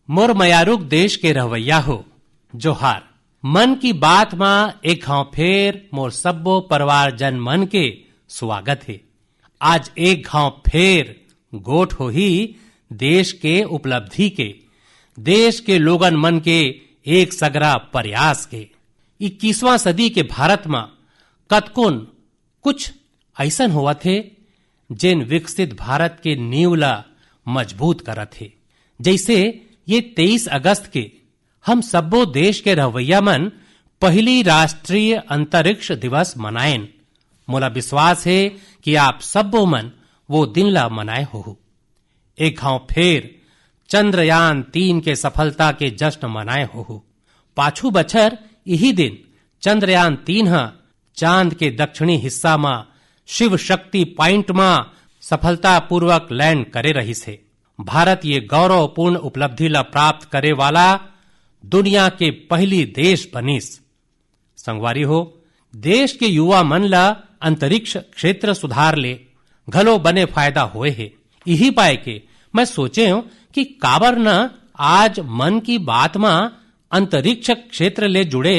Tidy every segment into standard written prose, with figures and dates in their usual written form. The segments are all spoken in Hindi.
मोर मयारुक देश के रहवैया हो जोहार। मन की बात में एक घाव फेर मोर सब्बो परिवार जन मन के स्वागत है। आज एक घाव फेर गोठ हो ही देश के उपलब्धि के, देश के लोगन मन के एक सगरा प्रयास के। 21वां सदी के भारत में कतकोन कुछ ऐसन हुआ थे जिन विकसित भारत के नींव ला मजबूत करत थे। जैसे ये 23 अगस्त के हम सब्बो देश के रहवैया मन पहली राष्ट्रीय अंतरिक्ष दिवस मनाएन। मोला विश्वास है कि आप सब्बो मन वो दिन ला मनाए हो। एक घाव फेर चंद्रयान 3 के सफलता के जश्न मनाए हो। पाछू बछर यही दिन चंद्रयान 3 चांद के दक्षिणी हिस्सा में शिव शक्ति पॉइंट में सफलतापूर्वक लैंड करे रही से। भारत ये गौरवपूर्ण उपलब्धि ला प्राप्त करे वाला दुनिया के पहली देश बनिस। संगवारी हो, देश के युवा मन ला अंतरिक्ष क्षेत्र सुधार ले घलो बने फायदा होए है। यही पाए के मैं सोचे हूं कि काबर न आज मन की बात में अंतरिक्ष क्षेत्र ले जुड़े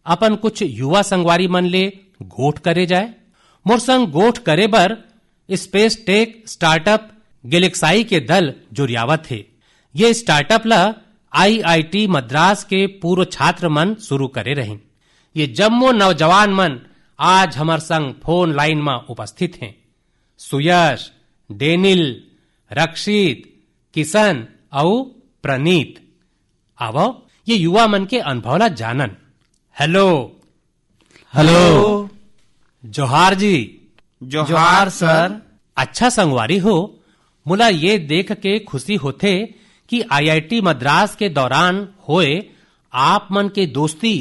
अपन कुछ युवा संगवारी मन ले गोठ करे जाए। मोर संग गोठ करे बर स्पेस टेक स्टार्टअप गैलेक्साई के दल जुरियावत थे। ये स्टार्टअप ला IIT मद्रास के पूर्व छात्र मन शुरू करे रहे। ये जम्मो नौजवान मन आज हमार संग फोन लाइन में उपस्थित हैं। सुयश, डेनिल, रक्षित, किशन और प्रनीत। आवो ये युवा मन के अनुभव ला जानन। Hello hello. जोहार जी। जोहार सर। अच्छा संगवारी हो, मुला ये देख के खुशी होते कि IIT मद्रास के दौरान होए आप मन के दोस्ती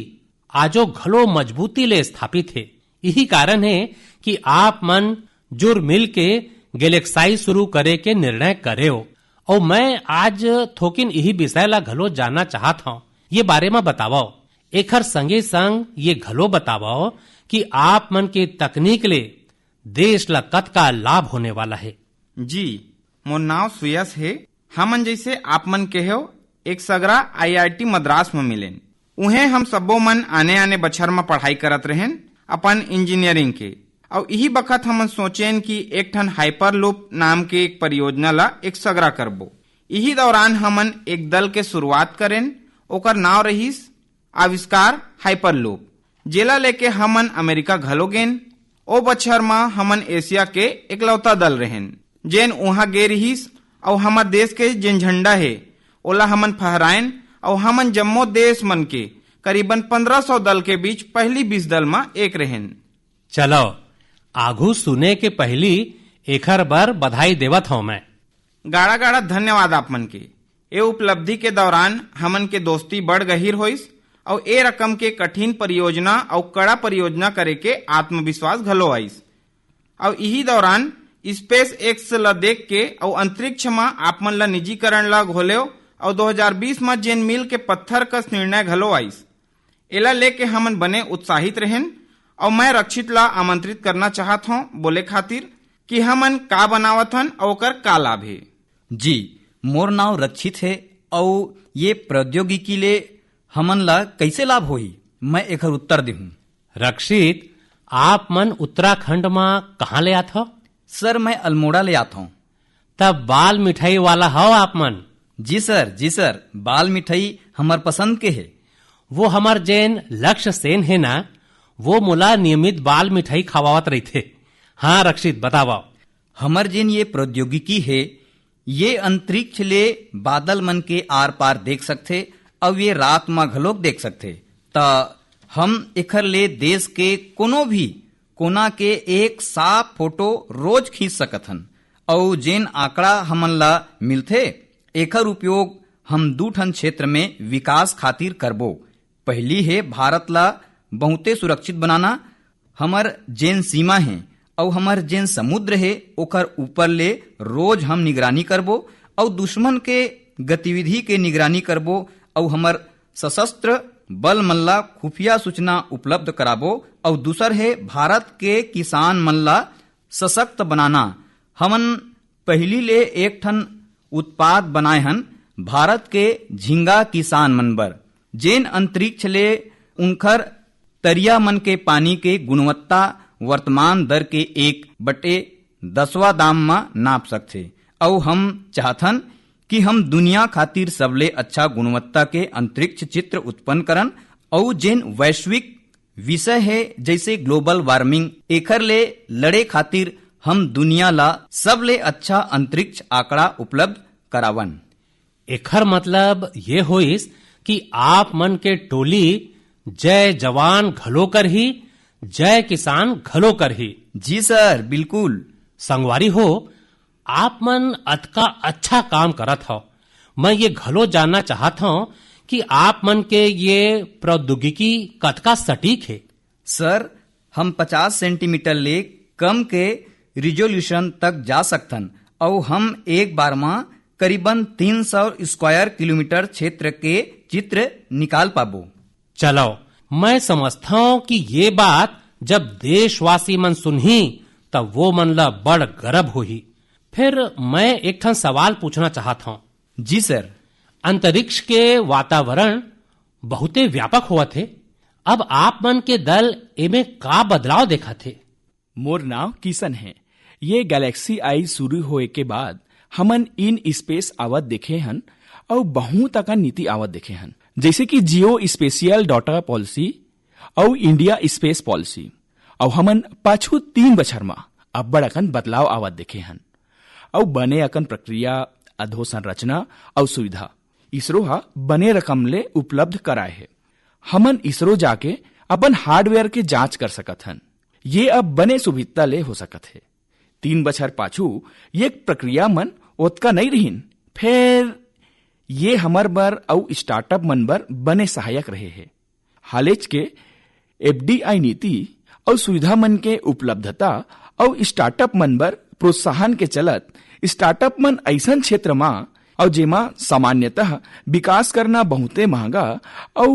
आजो घलो मजबूती ले स्थापित है। यही कारण है कि आप मन जुर मिल के गैलेक्साई शुरू करे के निर्णय करे हो। और मैं आज थोकिन यही विषय ला घलो जानना चाहत हूँ। ये बारे में बताओ। एखर संगे संग ये घलो बताओ कि आप मन के तकनीक ले देश ला कत का लाभ होने वाला है। जी, मोर नाव सुयश है। हमन जैसे आप मन के हो एक सगरा IIT मद्रास में मिलेन। उहे हम सब्बो मन आने आने बछर में पढ़ाई करत रहेन अपन इंजीनियरिंग के। और यही बखत हमन सोचेन कि एक ठन हाइपरलूप नाम के एक परियोजना ला एक सगरा करबो। यही दौरान हमन एक दल के शुरुआत करेन। ओकर नाव रहीस आविष्कार हाइपरलूप, जेला लेके हमन अमेरिका घलो गेन। ओ बछर में हमन एशिया के एकलौता दल रहेन जेन वहां गे रहीस। और हमार देश के जिन झंडा है ओला हमन फहरायन। और हमन जम्मो देश मन के करीबन 1500 दल के बीच पहली 20 दल में एक रहेन। चलो आगू सुने के पहली एखर बर बधाई देवत हूँ मैं। गाड़ा गाड़ा धन्यवाद आप मन के। ए उपलब्धि के दौरान हमन के दोस्ती बढ़ गहीर होइस। और ए रकम के कठिन परियोजना और कड़ा परियोजना करे के आत्मविश्वास घलो आइस। और यही दौरान स्पेस एक्स ला देख के और अंतरिक्ष में आप मन ला निजीकरण ला घोले। और 2020 में जेन मिल के पत्थर का निर्णय घलो आइस। एला लेके हमन बने उत्साहित रहेन। और मैं रक्षित ला आमंत्रित करना चाहत हूँ बोले खातिर कि हमन का बनावत हन और ओकर का लाभ है। जी, मोर नाव रक्षित है। और ये प्रौद्योगिकी ले हमन ला कैसे लाभ होही, मैं एकर उत्तर देहूं। रक्षित, आप मन उत्तराखंड में कहाँ ले आत हो? सर, मैं अल्मोड़ा ले आता हूँ। तब बाल मिठाई वाला हो आप मन? जी सर, बाल मिठाई हमार पसंद के है। वो हमार जैन लक्ष्य सेन है ना, वो मुला नियमित बाल मिठाई खवावत रही थे। हाँ रक्षित, बताओ। हमार जेन ये प्रौद्योगिकी है, ये अंतरिक्ष ले बादल मन के आर पार देख सकते और ये रात में घलोक देख सकते। ता हम एखर ले देश के कोनो भी कोना के एक साफ फोटो रोज खींच सकत हन। और जेन आंकड़ा हमन ला मिलथे एकर उपयोग हम 2 ठन क्षेत्र में विकास खातिर करबो। पहली है भारत ला बहुते सुरक्षित बनाना। हमर जेन सीमा है और हमर जेन समुद्र है ओकर ऊपर ले रोज हम निगरानी करबो। और दुश्मन के गतिविधि के निगरानी करबो। और हमर सशस्त्र बल मन ला खुफिया सूचना उपलब्ध कराबो। और दूसर है भारत के किसान मन ला सशक्त बनाना। हमन पहली ले एक ठन उत्पाद बनाए हन भारत के झिंगा किसान मनबर जेन अंतरिक्ष ले उनखर तरिया मन के पानी के गुणवत्ता वर्तमान दर के 1/10 दाम में नाप सकथे। और हम चाहथन कि हम दुनिया खातिर सबले अच्छा गुणवत्ता के अंतरिक्ष चित्र उत्पन्न करन और जेन वैश्विक विषय है जैसे ग्लोबल वार्मिंग एखर ले लड़े खातिर हम दुनिया ला सबले अच्छा अंतरिक्ष आंकड़ा उपलब्ध करावन। एखर मतलब ये होइस कि आप मन के टोली जय जवान घलो कर ही जय किसान घलो कर ही। जी सर, बिल्कुल। संगवारी हो, आप मन अतका अच्छा काम करत हो। मैं ये घलो जानना चाहत हूं कि आप मन के ये प्रौद्योगिकी कतका सटीक है। सर, हम 50 सेंटीमीटर ले कम के रिजोल्यूशन तक जा सकथन और हम एक बार में करीबन 300 स्क्वायर किलोमीटर क्षेत्र के चित्र निकाल पाबो। चलो, मैं समझता हूं कि ये बात जब देशवासी मन सुनही तब वो मन ला बड़ गर्व होही। फिर मैं एक ठन सवाल पूछना चाहता हूं। जी सर। अंतरिक्ष के वातावरण बहुते व्यापक हुआ थे। अब आप मन के दल एमे का बदलाव देखा थे? मोर नाव किशन है। ये गैलेक्सी आई शुरू होए के बाद हमन इन स्पेस आवत देखे हन और बहुत अकन नीति आवत देखे हन, जैसे कि जियो स्पेशियल डाटा पॉलिसी और इंडिया स्पेस पॉलिसी। और हमन पाछू 3 बछर में अब्बड़ अकन बदलाव आवत देखे हन और बने अकन प्रक्रिया, अधोसंरचना और सुविधा इसरो हा बने रकम ले उपलब्ध कराए है। हमन इसरो जाके अपन हार्डवेयर के जांच कर सकत हन। ये अब बने सुविधा ले हो सकत है। 3 बछर पाछू ये प्रक्रिया मन ओतका नहीं रहीन। फिर ये हमर बर और स्टार्टअप मन बर बने सहायक रहे है। हालेज के FDI नीति और सुविधा मन के उपलब्धता और स्टार्टअप मन बर प्रोत्साहन के चलत स्टार्टअप मन ऐसा क्षेत्र में और जेमा सामान्यतः विकास करना बहुते महंगा और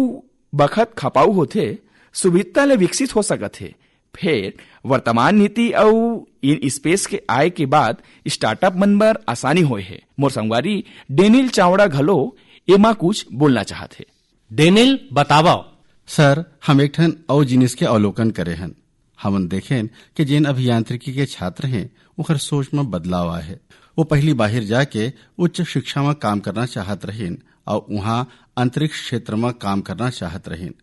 बखत खपाऊ होते सुविधा ले विकसित हो सकत है। फिर वर्तमान नीति और इन स्पेस के आय के बाद स्टार्टअप मन बर आसानी होए है। मोर संगवारी डेनिल चावड़ा घलो एमा कुछ बोलना चाहते। डेनिल, बताओ। सर, हम एक ठन और जिनिस के अवलोकन करे हन। हमन देखें कि जिन अभियांत्रिकी के छात्र हैं उनकर सोच में बदलाव आए है। वो पहली बाहर जाके उच्च शिक्षा में काम करना चाहत रहीन और वहाँ अंतरिक्ष क्षेत्र में काम करना चाहत रहीन।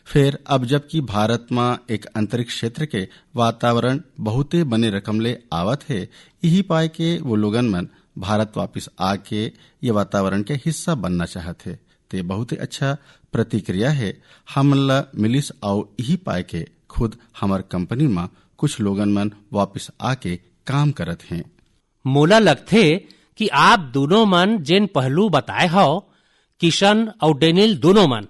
फिर अब जबकि भारत में एक अंतरिक्ष क्षेत्र के वातावरण बहुते बने रकम ले आवत है, यही पाए के वो लोगन मन भारत वापिस आके ये वातावरण के हिस्सा बनना चाहत है। ते बहुत ही अच्छा प्रतिक्रिया है। हमला मिलिस और यही पाए के खुद हमार कंपनी में कुछ लोगन मन वापिस आके काम करत हैं। मोला लगथे कि आप दोनों मन जिन पहलू बताए हो, किशन और डेनिल दोनों मन,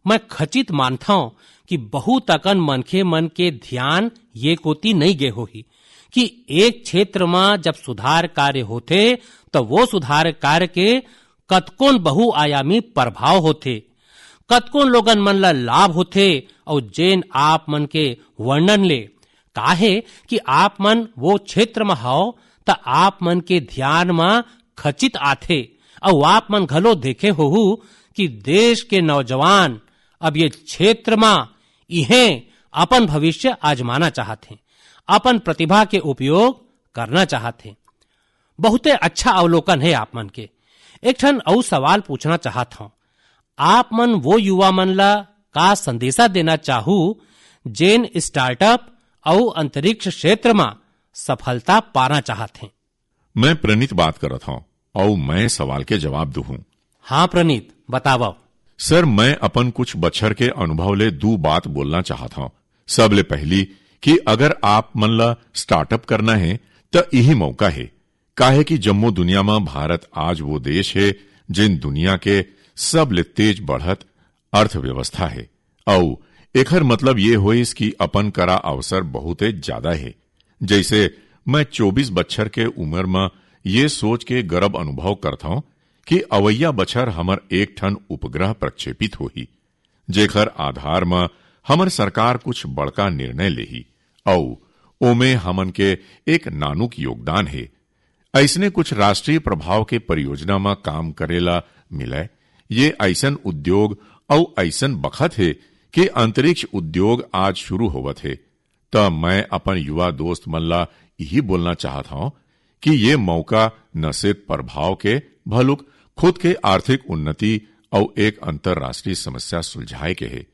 मैं खचित मानता हूं कि बहुत अकन मनखे मन के ध्यान ये कोती नहीं गे होही कि एक क्षेत्र में जब सुधार कार्य होते तो वो सुधार कार्य के कतकोन बहुआयामी प्रभाव होते, कतकोन लोगन मन ला लाभ होते। और जेन आप मन के वर्णन ले काहे कि आप मन वो क्षेत्र में हो त आप मन के ध्यान में खचित आथे। और आप मन घलो देखे होहू कि देश के नौजवान अब ये क्षेत्र में इहें अपन भविष्य आजमाना चाहते, अपन प्रतिभा के उपयोग करना चाहते। बहुते अच्छा अवलोकन है आप मन के। एक ठन और सवाल पूछना चाहत हूं। आप मन वो युवा मन ला का संदेशा देना चाहू जेन स्टार्टअप और अंतरिक्ष क्षेत्र में सफलता पाना चाहते हैं? मैं प्रणीत बात करत हूं और मैं सवाल के जवाब दूं। हाँ प्रणीत, बताओ। सर, मैं अपन कुछ बच्चर के अनुभव ले 2 बात बोलना चाहता हूं। सबले पहली कि अगर आप मन ला स्टार्टअप करना है तो यही मौका है। काहे कि जम्मो दुनिया में भारत आज वो देश है जिन दुनिया के सबले तेज बढ़त अर्थव्यवस्था है। और एकर मतलब ये होइस कि अपन करा अवसर बहुत ज्यादा है। जैसे मैं 24 बच्चर के उम्र में ये सोच के गर्व अनुभव करता हूं कि अवैया बछर हमर एक ठन उपग्रह प्रक्षेपित होही, जेकर आधार में हमर सरकार कुछ बड़का निर्णय लेही और ओमे हमन के एक नानुक योगदान है। ऐसने कुछ राष्ट्रीय प्रभाव के परियोजना में काम करेला मिले। ये ऐसन उद्योग और ऐसन बखत है कि अंतरिक्ष उद्योग आज शुरू होवत है। तो मैं अपन युवा दोस्त मन ला यही बोलना चाहता हूं कि ये मौका न सिर्फ प्रभाव के भलुक खुद के आर्थिक उन्नति और एक अंतरराष्ट्रीय समस्या सुलझाए के है।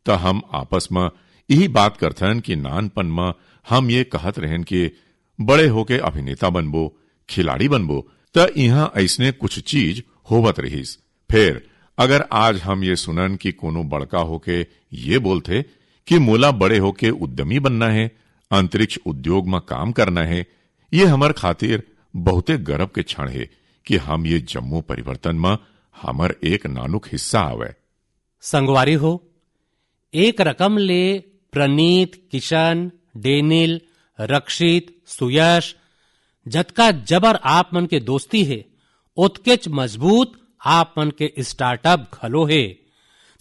तो हम आपस में यही बात करथन कि नानपन में हम ये कहत रहन कि बड़े होके अभिनेता बनबो, खिलाड़ी बनबो, तो यहाँ ऐसने कुछ चीज होवत रहीस। फिर अगर आज हम ये सुनन कि कोनो बड़का होके ये बोलते कि मोला बड़े होके उद्यमी बनना है, अंतरिक्ष उद्योग में काम करना है, ये हमार खातिर बहुते गर्व के क्षण है कि हम ये जम्मू परिवर्तन में हमर एक नानुक हिस्सा आवे। संगवारी हो, एक रकम ले प्रणीत, किशन, डेनिल, रक्षित, सुयश जतका जबर आप मन के दोस्ती है, ओतकेच मजबूत आप मन के स्टार्टअप घलो है।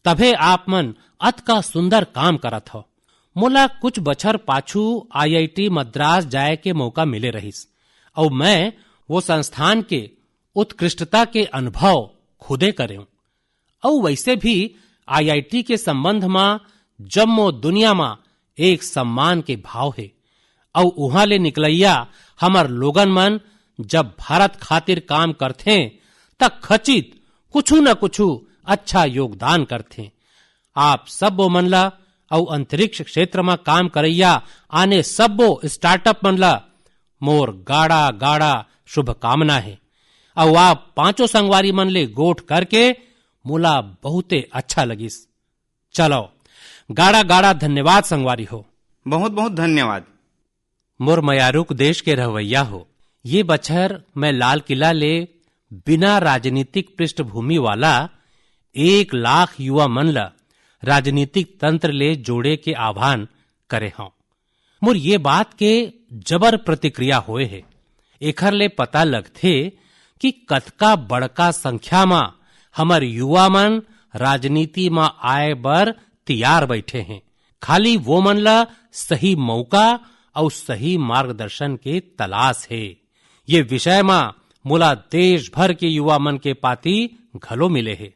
तभे आप मन अतका सुंदर काम करत हो। मोला कुछ बछर पाछू IIT मद्रास जाए के मौका मिले रहीस और मैं वो संस्थान के उत्कृष्टता के अनुभव खुदे करे हूं। और वैसे भी IIT के संबंध में जम्मो दुनिया में एक सम्मान के भाव है। और उहां ले निकलैया हमर लोगन मन जब भारत खातिर काम करथे तक खचित कुछु न कुछु अच्छा योगदान करथे। आप सबो मन ला और अंतरिक्ष क्षेत्र में काम करैया आने सबो स्टार्टअप मन ला मोर गाड़ा गाड़ा शुभकामना है। और आप पांचों संगवारी मन ले गोठ करके मोला बहुते अच्छा लगिस। चलो गाड़ा गाड़ा धन्यवाद संगवारी हो। बहुत बहुत धन्यवाद। मोर मयारुक देश के रहवैया हो। ये बछर मैं लाल किला ले बिना राजनीतिक पृष्ठभूमि वाला 1 लाख युवा मन ला राजनीतिक तंत्र ले जोड़े के आह्वान करे हूं। मोर ये बात के जबर प्रतिक्रिया होए है। एखर ले पता लगथे कि कतका बड़का संख्या में हमर युवा मन राजनीति में आए बर तैयार बैठे हैं। खाली वो मन ला सही मौका और सही मार्गदर्शन के तलाश है। ये विषय में मोला देश भर के युवा मन के पाती घलो मिले है।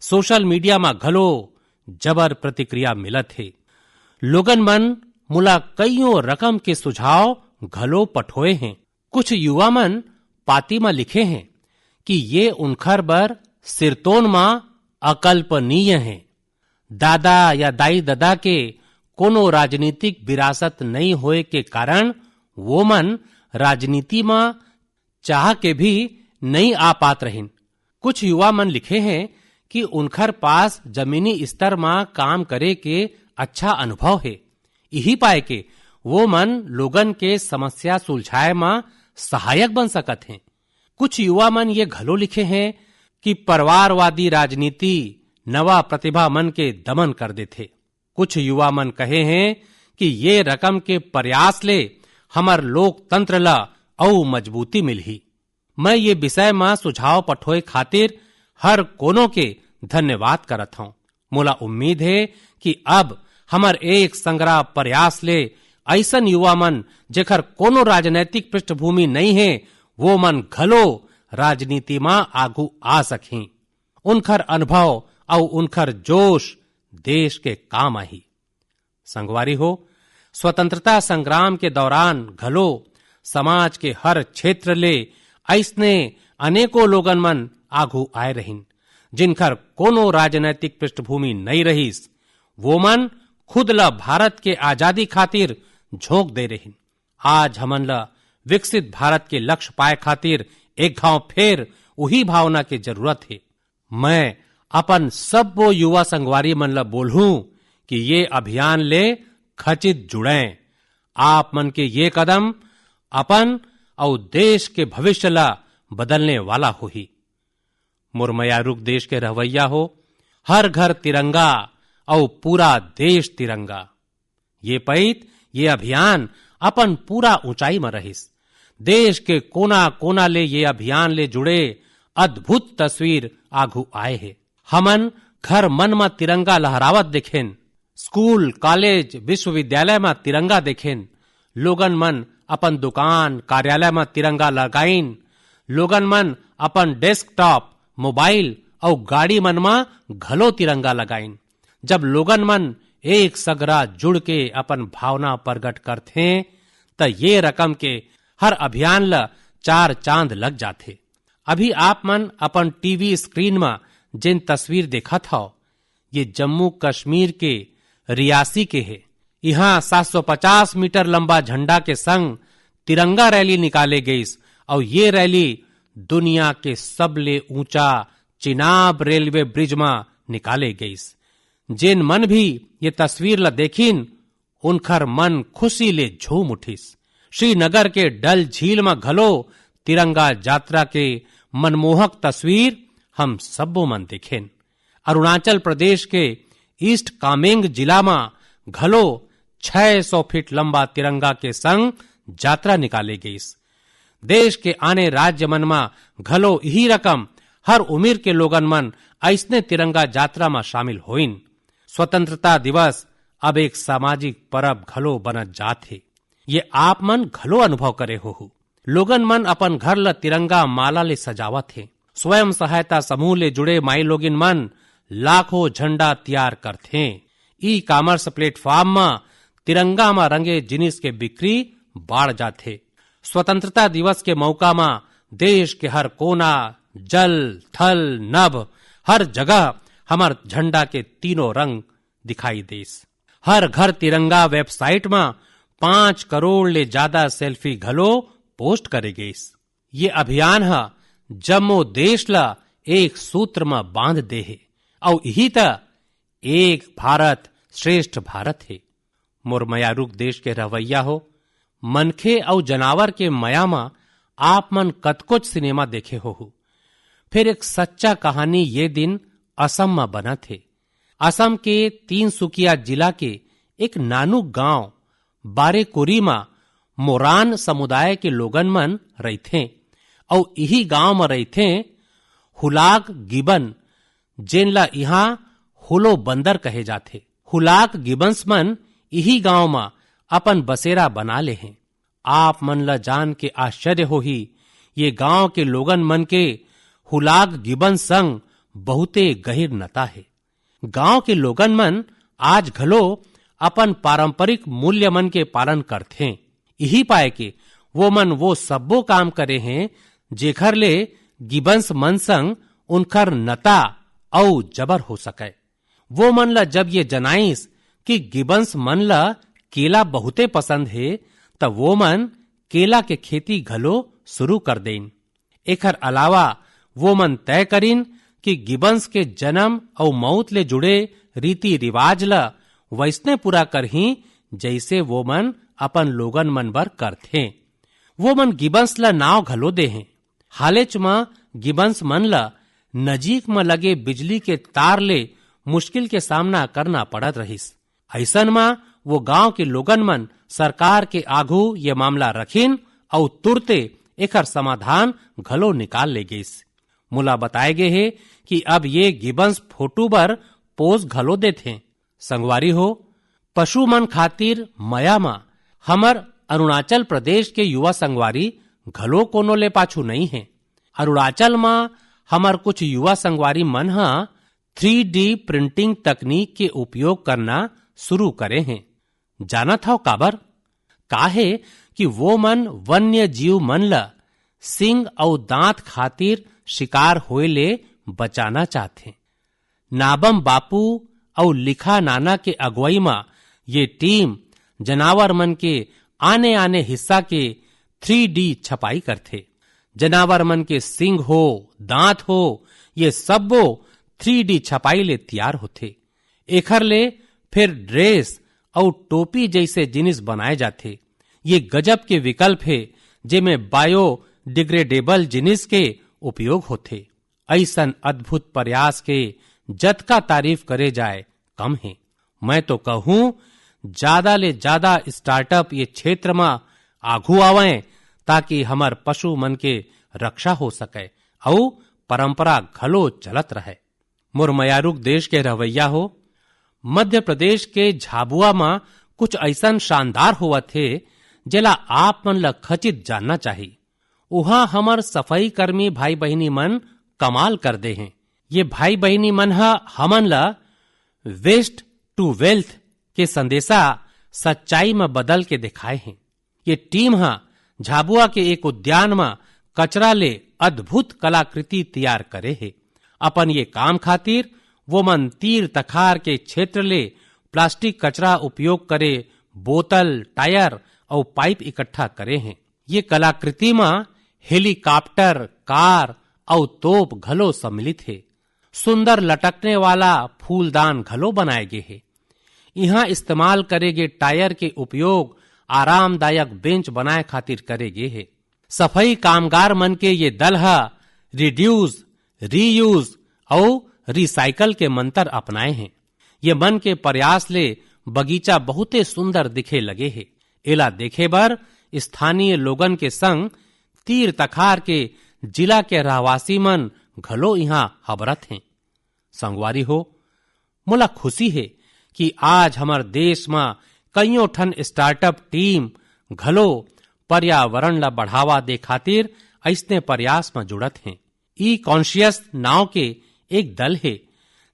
सोशल मीडिया में घलो जबर प्रतिक्रिया मिलत है। लोगन मन मोला कईयों रकम के सुझाव घलो पठोए हैं। कुछ युवा मन पाती में लिखे हैं कि ये उनखर बर सिरतोन में अकल्पनीय है। दादा या दाई दादा के कोनो राजनीतिक विरासत नहीं होए के कारण वो मन राजनीति में चाह के भी नहीं आ पात रहिन। कुछ युवा मन लिखे हैं कि उनखर पास जमीनी स्तर में काम करे के अच्छा अनुभव है। यही पाए के वो मन लोगन के समस्या सुलझाए में सहायक बन सकत हैं। कुछ युवा मन ये घलो लिखे हैं कि परिवारवादी राजनीति नवा प्रतिभा मन के दमन कर देते। कुछ युवा मन कहे हैं कि ये रकम के प्रयास ले हमर लोकतंत्र ला औ मजबूती मिलही। मैं ये विषय में सुझाव पठोए खातिर हर कोनो के धन्यवाद करत हूं। मोला उम्मीद है कि अब हमर एक संग्रह प्रयास ले ऐसन युवा मन जेकर कोनो राजनैतिक पृष्ठभूमि नहीं है वो मन घलो राजनीति में आगू आ सकें। उनखर अनुभव और उनखर जोश देश के काम आई। संगवारी हो, स्वतंत्रता संग्राम के दौरान घलो समाज के हर क्षेत्र ले ऐसने अनेकों लोगन मन आगू आए रहिन जिनखर कोनो राजनैतिक पृष्ठभूमि नहीं रहीस। वो मन खुद ला भारत के आजादी खातिर झोंक दे रहिन। आज हमन ला विकसित भारत के लक्ष्य पाए खातिर एक घाव फेर वही भावना के जरूरत है। मैं अपन सब वो युवा संगवारी मन ला बोलूं कि ये अभियान ले खचित जुड़ें। आप मन के ये कदम अपन और देश के भविष्य ला बदलने वाला हो ही। मुरमयारुक देश के रहवैया हो, हर घर तिरंगा और पूरा देश तिरंगा। ये पैत ये अभियान अपन पूरा ऊंचाई में रहिस। देश के कोना कोना ले ये अभियान ले जुड़े अद्भुत तस्वीर आगू आए है। हमन घर मन में तिरंगा लहरावत देखेन, स्कूल कॉलेज विश्वविद्यालय में तिरंगा देखेन। लोगन मन अपन दुकान कार्यालय में तिरंगा लगाइन। लोगन मन अपन डेस्कटॉप मोबाइल और गाड़ी मन में घलो तिरंगा लगाइन। जब लोगन मन एक सगरा जुड़ के अपन भावना प्रकट करथे त ये रकम के हर अभियान ल 4 चांद लग जाथे। अभी आप मन अपन टीवी स्क्रीन में जिन तस्वीर देखत हौ, ये जम्मू कश्मीर के रियासी के है। यहाँ 750 मीटर लंबा झंडा के संग तिरंगा रैली निकाले गईस और ये रैली दुनिया के सबले ऊंचा चिनाब रेलवे ब्रिज में निकाले गईस। जिन मन भी ये तस्वीर ल देखिन उनखर मन खुशी ले झूम उठिस। श्रीनगर के डल झील में घलो तिरंगा यात्रा के मनमोहक तस्वीर हम सबो मन देखेन। अरुणाचल प्रदेश के ईस्ट कामेंग जिला में घलो 600 फीट लंबा तिरंगा के संग यात्रा निकाले गईस। देश के आने राज्य मन में घलो यही रकम हर उम्र के लोगन मन ऐसने तिरंगा यात्रा में शामिल होइन। स्वतंत्रता दिवस अब एक सामाजिक परब घलो बनत जाथे। ये आप मन घलो अनुभव करे हो। लोगन मन अपन घर ल तिरंगा माला ले सजावत थे। स्वयं सहायता समूह ले जुड़े माई लोगिन मन लाखों झंडा तैयार करथे। ई कॉमर्स प्लेटफॉर्म में तिरंगा में रंगे जिनिस के बिक्री बाढ़ जाथे। स्वतंत्रता दिवस के मौका में देश के हर कोना, जल, थल, नभ हर जगह हमार झंडा के तीनों रंग दिखाई देस। हर घर तिरंगा वेबसाइट में 5 करोड़ ले ज्यादा सेल्फी घलो पोस्ट करे गईस। ये अभियान है जम्मो देश ला एक सूत्र में बांध दे है और यही त एक भारत श्रेष्ठ भारत है। मोर मयारुक देश के रवैया हो, मनखे और जानवर के मया में आप मन कतकोच सिनेमा देखे हो। फिर एक सच्चा कहानी ये दिन असम में बना थे। असम के तिनसुकिया जिला के एक नानु गांव बारेकुरी में मोरान समुदाय के लोगन मन रहते और यही गांव में रहते हुलाक गिबन, जेन ला यहाँ हुलो बंदर कहे जाते। हुलाक गिबन्स मन यही गांव में अपन बसेरा बना ले हैं। आप मन ला जान के आश्चर्य हो ही ये गांव के लोगन मन के हुलाक गिबन संग बहुते गहिर नता है। गांव के लोगन मन आज घलो अपन पारंपरिक मूल्य मन के पालन करथे। यही पाए के वो मन वो सब्बो काम करे हैं जेखर ले गिबन्स मन संग उनकर नता औ जबर हो सके। वो मन ला जब ये जनाइस कि गिबन्स मन ला केला बहुते पसंद है तब वो मन केला के खेती घलो शुरू कर देन। एकर अलावा वो मन तय करिन कि गिबन्स के जन्म और मौत ले जुड़े रीति रिवाज ला वैसने पूरा करही जैसे वो मन अपन लोगन मन बर करथे। वो मन गिबन्स ला नाव घलो दे हैं। हालेच में गिबन्स मन ला नजीक में लगे बिजली के तार ले मुश्किल के सामना करना पड़त रहिस। ऐसन में वो गांव के लोगन मन सरकार के आगू ये मामला रखिन और तुरते एकर समाधान घलो निकाल ले गईस। मुला बताए गए है कि अब ये गिबन्स फोटो बर पोज घलो देथे। संगवारी हो, पशु मन खातिर मया मा हमर अरुणाचल प्रदेश के युवा संगवारी घलो कोनो ले पाछू नहीं है। अरुणाचल में हमर कुछ युवा संगवारी मन हा 3D प्रिंटिंग तकनीक के उपयोग करना शुरू करे हैं। जानत हो काबर? काहे कि वो मन वन्य जीव मन ला सिंग और दांत खातिर शिकार होए ले बचाना चाहते। नाबम बापू और लिखा नाना के अगुवाई में ये टीम जनावर मन के आने आने हिस्सा के 3D छपाई करथे। जनावर मन के सिंग हो, दांत हो, ये सबो 3D छपाई ले तैयार होथे। एखर ले फिर ड्रेस और टोपी जैसे जिनिस बनाए जाथे। ये गजब के विकल्प है जेमें बायोडिग्रेडेबल जिनिस के उपयोग होथे। ऐसन अद्भुत प्रयास के जतका तारीफ करे जाए कम है। मैं तो कहूं ज्यादा ले ज्यादा स्टार्टअप ये क्षेत्र में आगू आवें ताकि हमार पशु मन के रक्षा हो सके और परंपरा घलो चलत रहे। मोर मयारुक देश के रवैया हो, मध्य प्रदेश के झाबुआ में कुछ ऐसा शानदार हुआ थे जेला आप मन ला खचित जानना चाहिए। वहां हमार सफाई कर्मी भाई बहनी मन कमाल कर दे हैं। ये भाई बहनी मन हमन ला वेस्ट टू वेल्थ के संदेशा सच्चाई में बदल के दिखाए हैं। ये टीम झाबुआ के एक उद्यान में कचरा ले अद्भुत कलाकृति तैयार करे है। अपन ये काम खातिर वो मन तीर तखार के क्षेत्र ले प्लास्टिक कचरा उपयोग करे बोतल टायर और पाइप इकट्ठा करे हैं। ये कलाकृति में हेलीकॉप्टर कार और तोप घलो सम्मिलित है। सुंदर लटकने वाला फूलदान घलो बनाए गए है। यहाँ इस्तेमाल करे गए टायर के उपयोग आरामदायक बेंच बनाए खातिर करे गए है। सफाई कामगार मन के ये दल रिड्यूस रीयूज और रिसाइकल के मंत्र अपनाए हैं। ये मन के प्रयास ले बगीचा बहुते सुंदर दिखे लगे है। एला देखे बर स्थानीय लोगन के संग तीर तखार के जिला के रहवासी मन घलो यहाँ हबरत हैं। संगवारी हो, मोला खुशी है कि आज हमार देश में कईयों ठन स्टार्टअप टीम घलो पर्यावरण ला बढ़ावा दे खातिर ऐसने प्रयास में जुड़त हैं। ई कॉन्शियस नाव के एक दल है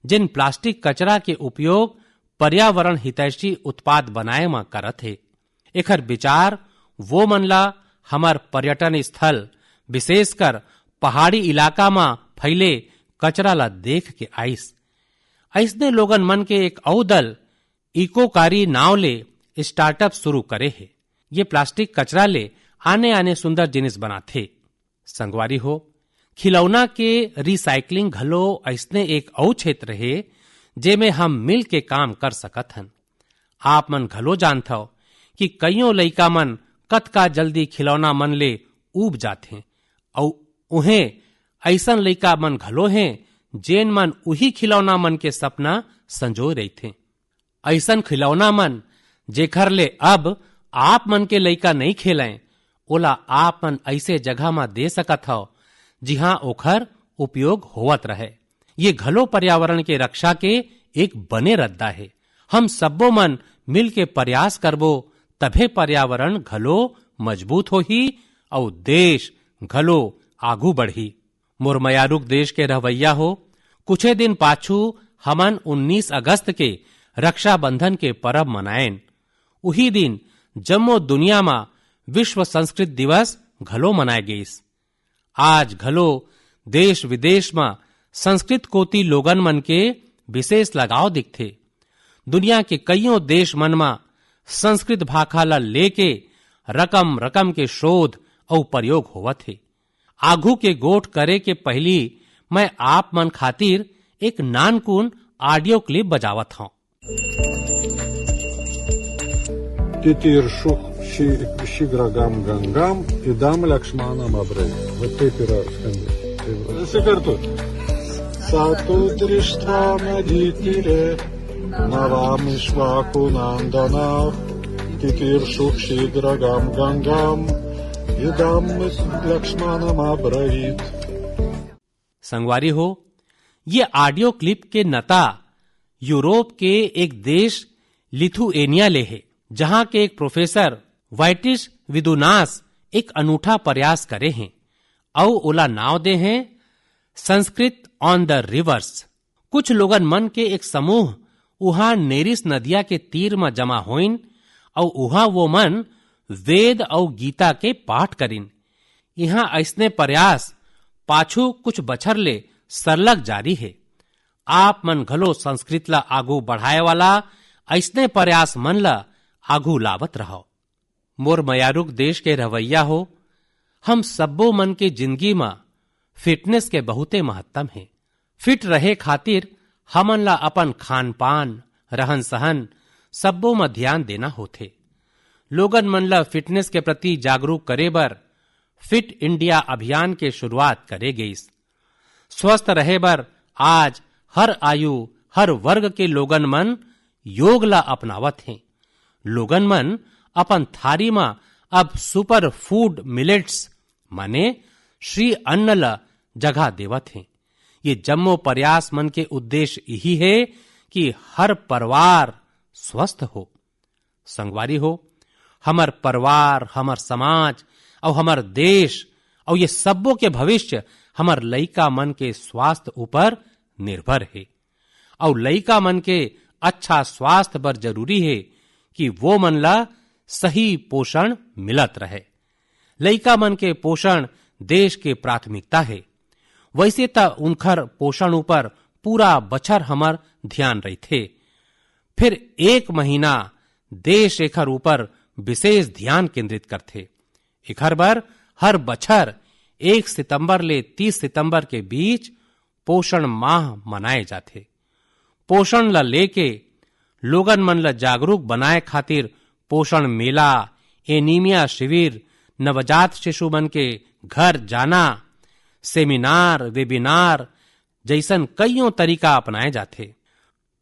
जिन प्लास्टिक कचरा के उपयोग पर्यावरण हितैषी उत्पाद बनाए में करत है। एकर विचार वो मन ला हमार पर्यटन स्थल विशेषकर पहाड़ी इलाका में फैले कचरा ला देख के आइस। ऐसने लोगन मन के एक औ दल इकोकारी नाव ले स्टार्टअप शुरू करे है। ये प्लास्टिक कचरा ले आने आने सुंदर जिनिस बनाथे। संगवारी हो, खिलौना के रिसाइकलिंग घलो ऐसने एक औ क्षेत्र है जेमे हम मिल के काम कर सकत हन। आप मन घलो जानत हो कि कईयों लइका मन कतका जल्दी खिलौना मन ले ऊब जाथे और उन्हें ऐसन लइका मन घलो हैं जेन मन उही खिलौना मन के सपना संजोए रही थे। ऐसन खिलौना मन जेखर ले अब आप मन के लइका नहीं खेलें, ओला आप मन ऐसे जगह में दे सकत हो जिहां ओखर उपयोग होवत रहे। ये घलो पर्यावरण के रक्षा के एक बने रद्दा है। हम सब्बो मन मिल के प्रयास करबो तभे पर्यावरण घलो मजबूत होही और देश घलो आगू बढ़ी। मोरमयारुक देश के रहवैया हो, कुछ दिन पाछू हमन 19 अगस्त के रक्षाबंधन के पर्व मनाएन। उही दिन जम्मो दुनिया में विश्व संस्कृत दिवस घलो मनाए गईस। आज घलो देश विदेश में संस्कृत कोती लोगन मन के विशेष लगाव दिखथे। दुनिया के कईयों देश मन में संस्कृत भाषा ला लेके रकम रकम के शोध और प्रयोग होवत है। आगू के गोठ करे के पहली मैं आप मन खातिर एक नानकुन ऑडियो क्लिप बजावत हूँ। Титиршух Шиграгам Гангам и дам Лакшманам Абрей. Вот теперь скажи. Секарту. Сатудриштва Надитире Навамишваку Нанданав Титиршух Шиграгам Гангам и дам Лакшманам Абрей. संगवारी हो, ये ऑडियो क्लिप के नता यूरोप के एक देश लिथुएनिया ले है, जहां के एक प्रोफेसर वाइटिस विदुनास एक अनूठा प्रयास करे हैं और ओला नाव दे हैं संस्कृत ऑन द रिवर्स। कुछ लोगन मन के एक समूह उहा नेरिस नदिया के तीर में जमा होइन और उहा वो मन वेद और गीता के पाठ करिन। यहाँ ऐसने प्रयास पाछू कुछ बछर ले सरलग जारी है। आप मन घलो संस्कृत ला आगू बढ़ाए वाला ऐसने प्रयास मन ला आगू लावत रहो। मोर मयारुक देश के रवैया हो, हम सब्बो मन के जिंदगी में फिटनेस के बहुते महत्तम है। फिट रहे खातिर हमन ला अपन खान पान रहन सहन सब्बो में ध्यान देना होथे। लोगन मन ला फिटनेस के प्रति जागरूक करे बर फिट इंडिया अभियान के शुरुआत करे गईस। स्वस्थ रहे बर आज हर आयु हर वर्ग के लोगन मन योग ला अपनावत हैं। लोगन मन अपन थारी में अब सुपर फूड मिलेट्स माने श्री अन्न ला जगह देवत हैं। ये जम्मो प्रयास मन के उद्देश्य यही है कि हर परिवार स्वस्थ हो। संगवारी हो, हमार परिवार हमार समाज और हमार देश और ये सब्बों के भविष्य हमार लइका मन के स्वास्थ्य ऊपर निर्भर है। और लइका मन के अच्छा स्वास्थ्य बर जरूरी है कि वो मन ला सही पोषण मिलत रहे। लइका मन के पोषण देश के प्राथमिकता है। वैसे त उनकर पोषण ऊपर पूरा बछर हमर ध्यान रहिथे। फिर एक महीना देश एखर ऊपर विशेष ध्यान केंद्रित करथे। एखर बर हर बछर 1 सितंबर ले 30 सितंबर के बीच पोषण माह मनाए जाथे। पोषण ला लेके लोगन मन ला जागरूक बनाए खातिर पोषण मेला, एनीमिया शिविर, नवजात शिशु मन के घर जाना, सेमिनार, वेबिनार जैसन कईयों तरीका अपनाए जाथे।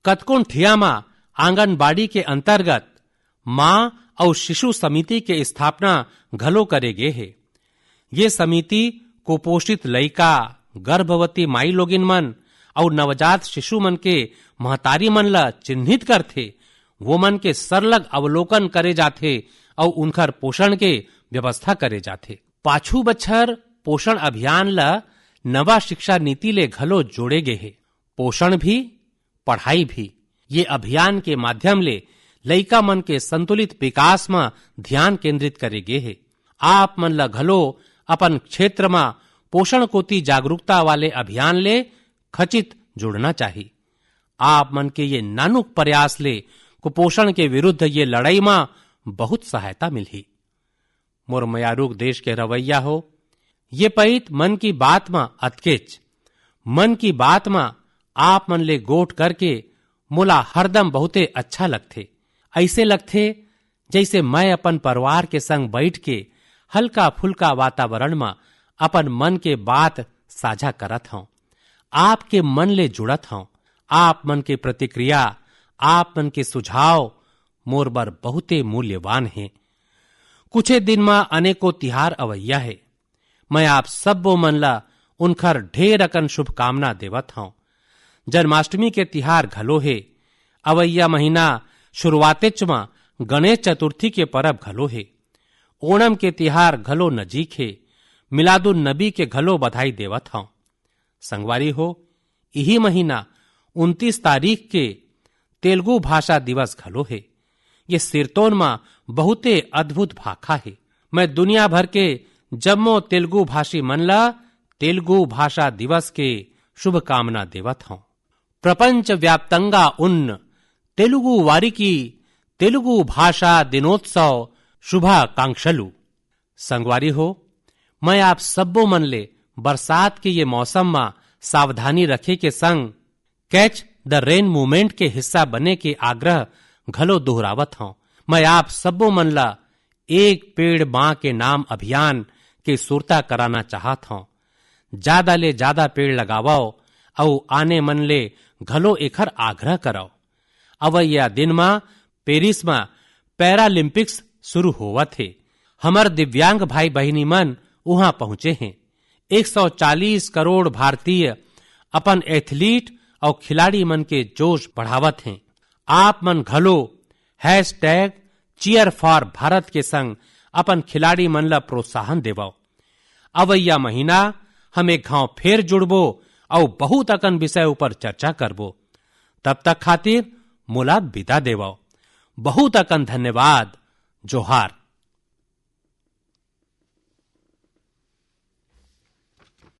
कतकोन ठिया मा आंगनबाड़ी के अंतर्गत मां और शिशु समिति के स्थापना घलो करे गे है। ये समिति कुपोषित लइका, गर्भवती माई लोगिन मन और नवजात शिशु मन के महतारी मन ला चिन्हित करथे। वो मन के सरलग अवलोकन करे जाथे और उनकर पोषण के व्यवस्था करे जाथे। पाछू बछर पोषण अभियान ला नवा शिक्षा नीति ले घलो जोड़े गे है। पोषण भी पढ़ाई भी ये अभियान के माध्यम ले लइका मन के संतुलित विकास में ध्यान केंद्रित करे गे है। आप मन ला घलो अपन क्षेत्र में पोषण कोती जागरूकता वाले अभियान ले खचित जुड़ना चाहिए। आप मन के ये नानुक प्रयास ले कुपोषण के विरुद्ध ये लड़ाई में बहुत सहायता मिली। मोर मयारूक देश के रवैया हो, ये पईत मन की बात में अतकेच मन की बात में आप मन ले गोठ करके मोला हरदम बहुते अच्छा लगथे। ऐसे लगथे जैसे मैं अपन परिवार के संग बैठ के हल्का फुल्का वातावरण में अपन मन के बात साझा करत हूं। आपके मन ले जुड़त हूं। आप मन के प्रतिक्रिया, आप मन के सुझाव मोर बर बहुते मूल्यवान हैं। कुछ दिन में अनेकों तिहार अवैया है। मैं आप सबो मन ला उनकर ढेर अकन शुभकामना देवत हूं। जन्माष्टमी के तिहार घलो है। अवैया महीना शुरुआतेच में गणेश चतुर्थी के परब घलो है। ओणम के तिहार घलो नजीक है। मिलादुन नबी के घलो बधाई देवत हूं। संगवारी हो, यही महीना 29 तारीख के तेलुगु भाषा दिवस घलो है। ये सिरतोन में बहुते अद्भुत भाखा है। मैं दुनिया भर के जम्मो तेलुगु भाषी मन ला तेलुगु भाषा दिवस के शुभकामना देवत हूं। प्रपंच व्याप्तंगा उन्न तेलुगु वारिकी तेलुगु भाषा दिनोत्सव शुभाकांक्षलु। संगवारी हो, मैं आप सबो मन ले बरसात के ये मौसम में सावधानी रखे के संग कैच द रेन मूवमेंट के हिस्सा बने के आग्रह घलो दोहरावत हूं। मैं आप सबो मन ला एक पेड़ मां के नाम अभियान के सुरता कराना चाहत हूं। ज्यादा ले ज्यादा पेड़ लगाओ और आने मन ले घलो एखर आग्रह कराओ। अवैया दिन में पेरिस में पैरालिम्पिक्स शुरू होवत है। हमर दिव्यांग भाई बहिनी मन वहां पहुंचे हैं। 140 करोड़ भारतीय अपन एथलीट और खिलाड़ी मन के जोश बढ़ावत हैं। आप मन घलो #cheer4bharat के संग अपन खिलाड़ी मन ला प्रोत्साहन देवो। अवैया महीना हम एक घाव फेर जुड़बो और बहुत अकन विषय ऊपर चर्चा करबो। तब तक खातिर मोला विदा देवो। बहुत अकन धन्यवाद। जोहार।